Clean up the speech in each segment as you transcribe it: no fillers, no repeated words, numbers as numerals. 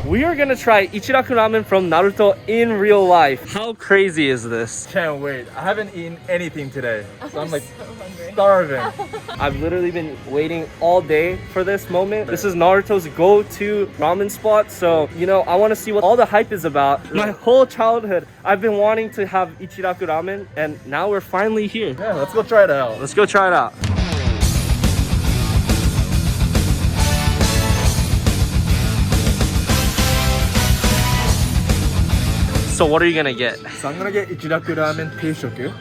We are gonna try Ichiraku Ramen from Naruto in real life. How crazy is this? Can't wait. I haven't eaten anything today, so I'm like so hungry. starving. I've literally been waiting all day for this moment. This is Naruto's go-to ramen spot, so you know, I want to see what all the hype is about. My whole childhood, I've been wanting to have Ichiraku Ramen, and now we're finally here. Yeah, let's go try it out. Let's go try it out. So what are you gonna get? So I'm gonna get Ichiraku Ramen Teishoku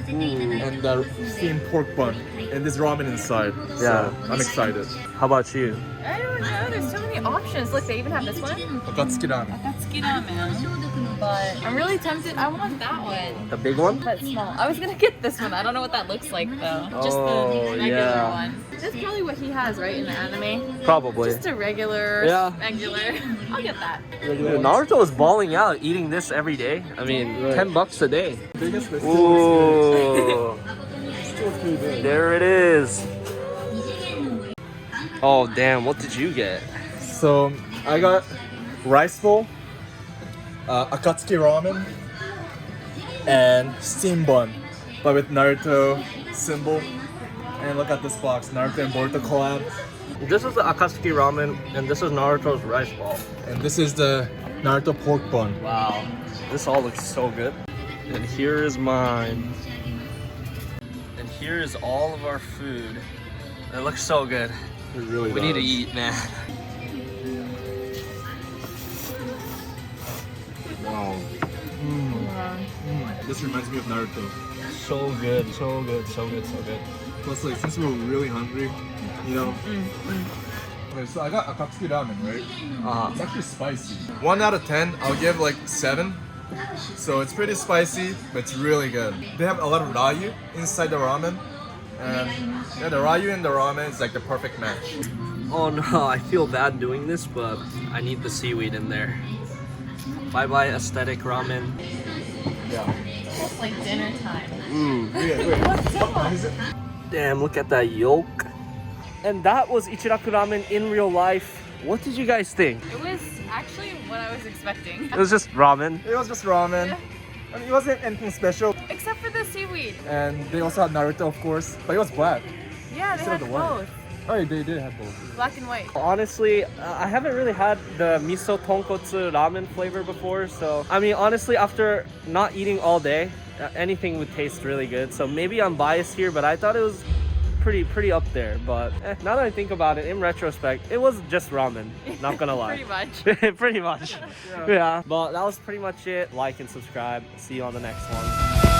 and the steamed pork bun and this ramen inside. Yeah. So I'm excited. How about you? I don't know, there's so many options. Look, they even have this one. Akatsuki Ramen. Akatsuki Ramen. But I'm really tempted. I want that one. The big one? But small. I was gonna get this one. I don't know what that looks like though. Just Oh, the regular yeah. one. That's probably what he has, right, in the anime? Probably. Just a regular, Yeah. regular. I'll get that. Dude, Naruto is balling out eating this every day. I mean, Right. $10 a day. Biggest list. Ooh. Still pretty good. There it is. Oh damn, what did you get? So I got rice bowl, Akatsuki Ramen, and steamed bun, but with Naruto symbol. And look at this box, Naruto and Boruto collab. This is the Akatsuki Ramen, and this is Naruto's rice ball. And this is the Naruto pork bun. Wow, this all looks so good. And here is mine. And here is all of our food. It looks so good. It really We need to eat, man. Wow. This reminds me of Naruto. So good, so good, so good, so good. Plus, like, since we're really hungry, you know. Okay, so I got Akatsuki Ramen, right? It's actually spicy. 1 out of 10, I'll give like 7. So it's pretty spicy, but it's really good. They have a lot of rayu inside the ramen. And yeah, the rayu and the ramen is like the perfect match. Oh no, I feel bad doing this, but I need the seaweed in there. Bye bye aesthetic ramen. Yeah. It's like dinner time. Wait. What is it? Damn, look at that yolk. And that was Ichiraku Ramen in real life. What did you guys think? It was actually what I was expecting. It was just ramen. It was just ramen. Yeah. I mean, it wasn't anything special. Except for the seaweed. And they also had Naruto, of course, but it was black. Yeah, they Instead of had the white. both. Oh, they did have both. Black and white. Honestly, I haven't really had the Miso Tonkotsu Ramen flavor before, so I mean, honestly, after not eating all day, anything would taste really good. So maybe I'm biased here, but I thought it was pretty up there. But now that I think about it, in retrospect, it was just ramen. Not gonna lie. Pretty much. Pretty much. Yeah. But that was pretty much it. Like and subscribe. See you on the next one.